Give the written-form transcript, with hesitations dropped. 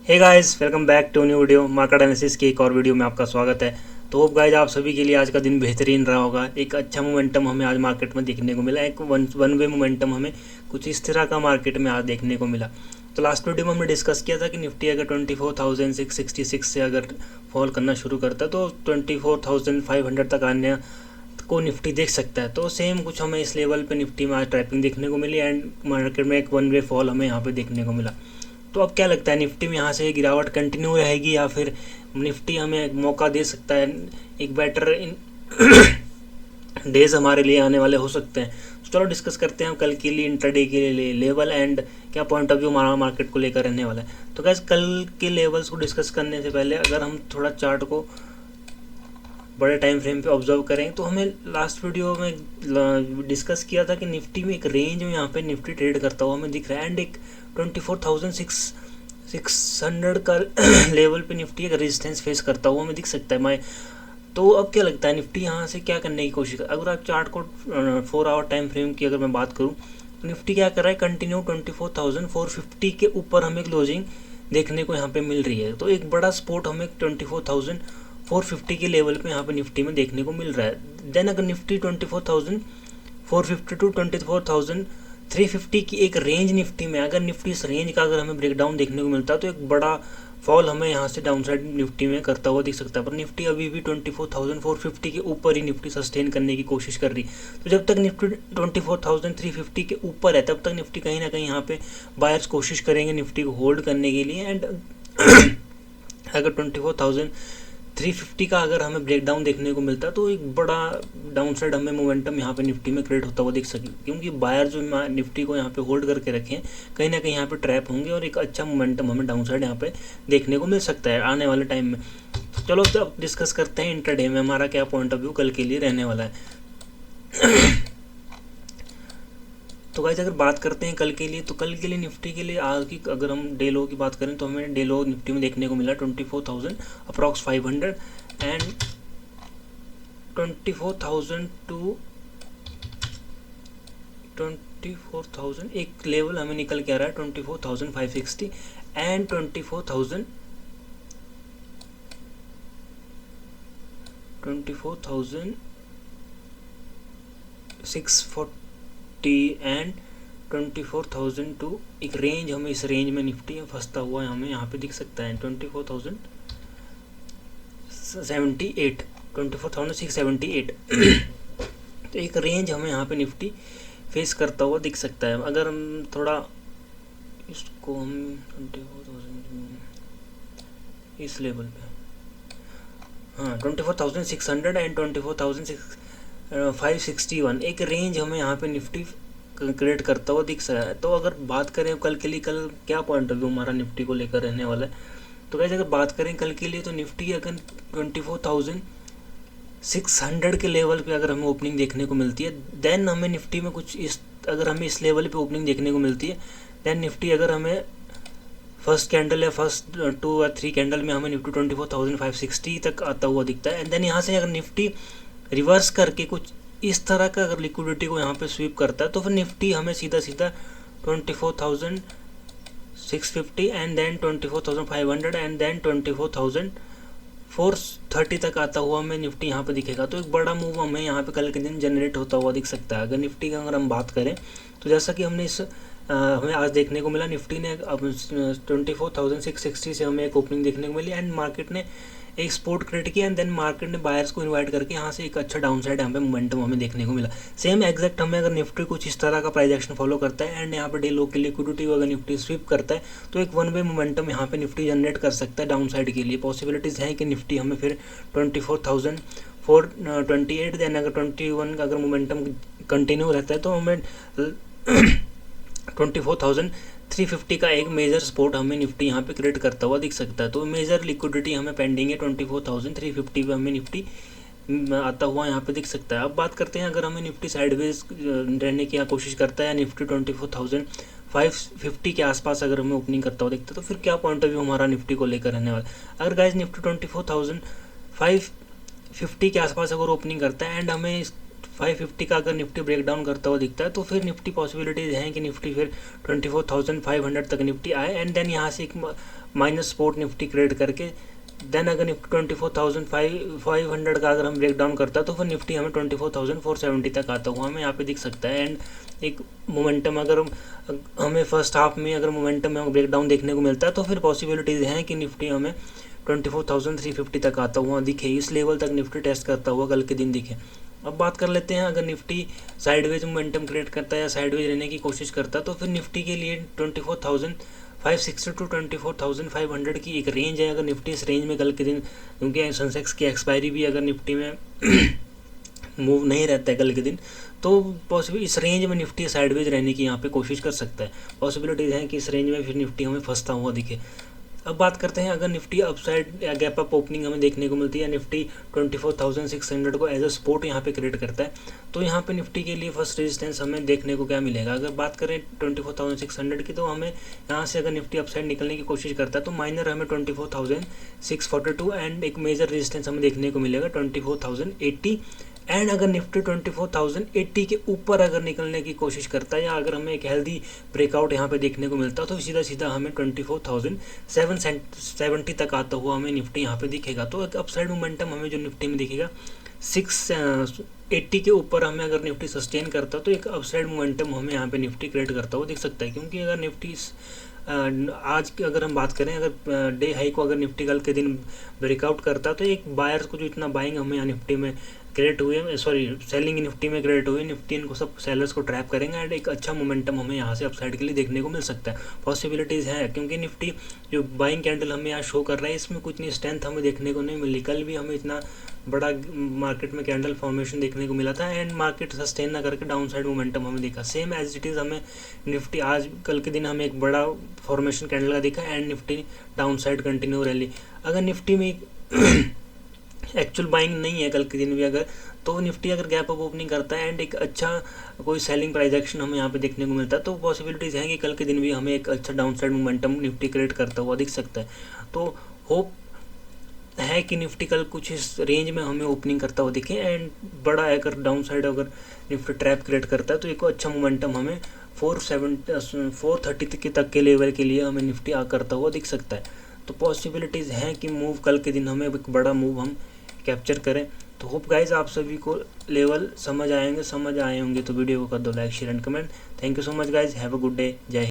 Hey guys, welcome back to new video. Market analysis की एक और वीडियो में आपका स्वागत है। तो होप गाइस आप सभी के लिए आज का दिन बेहतरीन रहा होगा। एक अच्छा मोमेंटम हमें आज मार्केट में देखने को मिला। एक वन वे मोमेंटम हमें कुछ इस तरह का मार्केट में आज देखने को मिला। तो लास्ट वीडियो में हमने डिस्कस किया था कि निफ्टी अगर 24,666 से अगर फॉल करना शुरू करता है तो 24,500 तक आने को निफ्टी देख सकता है। तो सेम कुछ हमें इस लेवल पे निफ्टी में आज ट्रैपिंग देखने को मिली एंड मार्केट में एक वन वे फॉल हमें यहाँ पे देखने को मिला। तो अब क्या लगता है, निफ्टी में यहाँ से गिरावट कंटिन्यू रहेगी या फिर निफ्टी हमें एक मौका दे सकता है, एक बेटर इन डेज हमारे लिए आने वाले हो सकते हैं। तो चलो डिस्कस करते हैं कल के लिए इंट्राडे के लिए लेवल एंड क्या पॉइंट ऑफ व्यू हमारा मार्केट को लेकर रहने वाला है। तो गैस कल के लेवल्स को डिस्कस करने से पहले अगर हम थोड़ा चार्ट को बड़े टाइम फ्रेम पे ऑब्जर्व करें तो हमें लास्ट वीडियो में डिस्कस किया था कि निफ्टी में एक रेंज में यहाँ पे निफ्टी ट्रेड करता हुआ हमें दिख रहा है एंड एक 24,600 का लेवल पे निफ्टी एक रेजिस्टेंस फेस करता हुआ हमें दिख सकता है। तो अब क्या लगता है निफ्टी यहाँ से क्या करने की कोशिश कर, अगर आप चार्ट को 4 आवर टाइम फ्रेम की अगर मैं बात करूँ तो निफ्टी क्या कर रहा है, कंटिन्यू 24,450 के ऊपर हमें क्लोजिंग देखने को यहाँ पे मिल रही है। तो एक बड़ा सपोर्ट हमें 24,450 के लेवल पे यहाँ पे निफ्टी में देखने को मिल रहा है। देन अगर निफ्टी 24,450 टू 24,350 की एक रेंज निफ्टी में, अगर निफ्टी इस रेंज का अगर हमें ब्रेकडाउन देखने को मिलता है तो एक बड़ा फॉल हमें यहाँ से डाउन साइड निफ्टी में करता हुआ दिख सकता है। पर निफ्टी अभी भी 24,450 के ऊपर ही निफ्टी सस्टेन करने की कोशिश कर रही। तो जब तक निफ्टी 24,350 के ऊपर है तब तक निफ्टी कहीं ना कहीं यहाँ पे बायर्स कोशिश करेंगे निफ्टी को होल्ड करने के लिए। एंड अगर 24,350 का अगर हमें ब्रेकडाउन देखने को मिलता है तो एक बड़ा डाउन साइड हमें मोमेंटम यहाँ पे निफ्टी में क्रिएट होता हुआ दिख सके, क्योंकि बायर जो निफ्टी को यहाँ पे होल्ड करके रखे हैं कहीं ना कहीं यहाँ पे ट्रैप होंगे और एक अच्छा मोमेंटम हमें डाउन साइड यहाँ पे देखने को मिल सकता है आने वाले टाइम में। चलो अब डिस्कस करते हैं इंट्राडे में हमारा क्या पॉइंट ऑफ व्यू कल के लिए रहने वाला है। तो गाइस अगर बात करते हैं कल के लिए, तो कल के लिए निफ्टी के लिए आज की अगर हम डे लो की बात करें तो हमें डे लो निफ्टी में देखने को मिला 24,000 अप्रॉक्स 500 एंड 24,000 टू 24,000 एक लेवल हमें निकल के आ रहा है 24,560 एंड 24,640 एंड 24,000 टू एक रेंज हमें इस रेंज में निफ्टी में फंसता हुआ हमें यहाँ पे दिख सकता है 24,678 तो एक रेंज हमें यहाँ पे निफ्टी फेस करता हुआ दिख सकता है। अगर हम थोड़ा इसको हम 24,000 इस लेवल पे, हाँ 24,600 एंड 24,561 एक रेंज हमें यहाँ पे निफ्टी क्रिएट करता हुआ दिख रहा है। तो अगर बात करें कल के लिए, कल क्या पॉइंट ऑफ व्यू हमारा निफ्टी को लेकर रहने वाला है, तो कैसे अगर बात करें कल के लिए तो निफ्टी अगर 24,600 के लेवल पे अगर हमें ओपनिंग देखने को मिलती है देन हमें निफ्टी में कुछ इस, अगर हमें इस लेवल पे ओपनिंग देखने को मिलती है देन निफ्टी अगर हमें फर्स्ट कैंडल या फर्स्ट 2 या 3 कैंडल में हमें निफ्टी 24,560 तक आता हुआ दिखता है। एंड देन यहाँ से अगर निफ्टी रिवर्स करके कुछ इस तरह का अगर लिक्विडिटी को यहाँ पे स्वीप करता है तो फिर निफ्टी हमें सीधा 24,650 एंड देन 24,500 एंड देन 24,430 तक आता हुआ हमें निफ्टी यहाँ पे दिखेगा। तो एक बड़ा मूव हमें यहाँ पे कल के दिन जनरेट होता हुआ दिख सकता है। अगर निफ्टी का अगर हम बात करें तो जैसा कि हमने हमें आज देखने को मिला, निफ्टी ने 24,660 से हमें एक ओपनिंग देखने को मिली एंड मार्केट ने एक सपोर्ट क्रिएट किया एंड देन मार्केट ने बायर्स को इनवाइट करके यहाँ से एक अच्छा डाउन साइड यहाँ पे मोमेंटम हमें देखने को मिला। सेम एग्जैक्ट हमें अगर निफ्टी कुछ इस तरह का प्राइस एक्शन फॉलो करता है एंड यहाँ पे डे लो की लिक्विडिटी को अगर निफ्टी स्वीप करता है तो एक वन वे मोमेंटम यहाँ पे निफ्टी जनरेट कर सकता है डाउन साइड के लिए। पॉसिबिलिटीज़ हैं कि निफ्टी हमें फिर 24,428 देन अगर 21 का अगर मोमेंटम कंटिन्यू रहता है तो हमें 24,350 का एक मेजर सपोर्ट हमें निफ्टी यहाँ पे क्रिएट करता हुआ दिख सकता है। तो मेजर लिक्विडिटी हमें पेंडिंग है 24,350 पे हमें निफ्टी आता हुआ यहाँ पे दिख सकता है। अब बात करते हैं अगर हमें निफ्टी साइडवेज रहने की कोशिश करता है या निफ्टी 24,550 के आसपास अगर हमें ओपनिंग करता हुआ दिखता है तो फिर क्या पॉइंट ऑफ व्यू हमारा निफ्टी को लेकर रहने वाला है। अगर गाइस निफ्टी 24,550 के आसपास अगर ओपनिंग करता है एंड हमें 550 का अगर निफ्टी ब्रेक डाउन करता हुआ दिखता है तो फिर निफ्टी पॉसिबिलिटीज़ हैं कि निफ्टी फिर 24,500 तक निफ्टी आए एंड देन यहाँ से एक माइनस सपोर्ट निफ्टी क्रिएट करके देन अगर निफ्टी 24,500 का अगर हम ब्रेक डाउन करता है तो फिर निफ्टी हमें 24,470 तक आता हुआ हमें यहाँ पे दिख सकता है। एंड एक मोमेंटम अगर हमें फर्स्ट हाफ में अगर मोमेंटम में ब्रेक डाउन देखने को मिलता है तो फिर पॉसिबिलिटीज़ हैं कि निफ्टी हमें 24,350 तक आता हुआ दिखे, इस लेवल तक निफ्टी टेस्ट करता हुआ कल के दिन दिखे। अब बात कर लेते हैं, अगर निफ्टी साइडवेज मोमेंटम क्रिएट करता है या साइडवेज रहने की कोशिश करता है तो फिर निफ्टी के लिए 24,560 टू 24,500 की एक रेंज है। अगर निफ्टी इस रेंज में कल के दिन, क्योंकि सेंसेक्स की एक्सपायरी भी अगर निफ्टी में मूव नहीं रहता है कल के दिन, तो पॉसिबल इस रेंज में निफ्टी साइडवेज रहने की यहाँ पे कोशिश कर सकता है। पॉसिबिलिटीज़ हैं कि इस रेंज में फिर निफ्टी हमें फंसता हुआ दिखे। अब बात करते हैं, अगर निफ्टी अपसाइड या गैप अप ओपनिंग हमें देखने को मिलती है या निफ्टी 24,600 को एज अ सपोर्ट यहाँ पे क्रिएट करता है तो यहाँ पे निफ्टी के लिए फर्स्ट रेजिस्टेंस हमें देखने को क्या मिलेगा। अगर बात करें 24,600 की तो हमें यहाँ से अगर निफ्टी अपसाइड निकलने की कोशिश करता है तो माइनर हमें 24,642 एंड एक मेजर रेजिस्टेंस हमें देखने को मिलेगा 24,080। एंड अगर निफ्टी 24,080 के ऊपर अगर निकलने की कोशिश करता है या अगर हमें एक हेल्दी ब्रेकआउट यहाँ पे देखने को मिलता है तो सीधा सीधा हमें 24,770 तक आता हुआ हमें निफ्टी यहाँ पे दिखेगा। तो एक अपसाइड मोमेंटम हमें जो निफ्टी में दिखेगा 680 के ऊपर हमें अगर निफ्टी सस्टेन करता तो एक अपसाइड मोमेंटम हमें यहाँ पे निफ्टी क्रिएट करता हुआ दिख सकता है। क्योंकि अगर निफ्टी आज की अगर हम बात करें, अगर डे हाई को अगर निफ्टी कल के दिन ब्रेकआउट करता तो एक बायर्स को जो इतना बाइंग हमें यहाँ निफ्टी में क्रिएट हुए, सेलिंग निफ्टी में क्रिएट हुए, निफ्टी इनको सब सेलर्स को ट्रैप करेंगे एंड एक अच्छा मोमेंटम हमें यहाँ से अपसाइड के लिए देखने को मिल सकता है। पॉसिबिलिटीज़ हैं क्योंकि निफ्टी जो बाइंग कैंडल हमें यहाँ शो कर रहा है इसमें कुछ नहीं स्ट्रेंथ हमें देखने को नहीं मिली। कल भी हमें इतना बड़ा मार्केट में कैंडल फॉर्मेशन देखने को मिला था एंड मार्केट सस्टेन ना करके डाउन साइड मोमेंटम हमें दिखा। सेम एज इट इज़ हमें निफ्टी आज कल के दिन हमें एक बड़ा फॉर्मेशन कैंडल का दिखा and Nifty down side continue rally. अगर निफ्टी में एक्चुअल बाइंग नहीं है कल के दिन भी अगर, तो निफ्टी अगर गैप अप ओपनिंग करता है एंड एक अच्छा कोई सेलिंग प्राइस एक्शन हमें यहाँ पे देखने को मिलता है तो पॉसिबिलिटीज़ हैं कि कल के दिन भी हमें एक अच्छा down side momentum Nifty create करता हुआ दिख सकता है। तो होप है कि निफ्टी कल कुछ इस रेंज में हमें ओपनिंग करता हुआ दिखे एंड बड़ा अगर डाउन साइड अगर निफ्टी ट्रैप क्रिएट करता है तो एक अच्छा मोमेंटम हमें 430 तक के लेवल के लिए हमें निफ्टी करता हुआ दिख सकता है। तो पॉसिबिलिटीज़ हैं कि मूव कल के दिन हमें एक बड़ा मूव हम कैप्चर करें। तो होप गाइज आप सभी को लेवल समझ आए होंगे तो वीडियो को कर दो like share and comment. Thank you so much guys, have a good day, जय हिंद।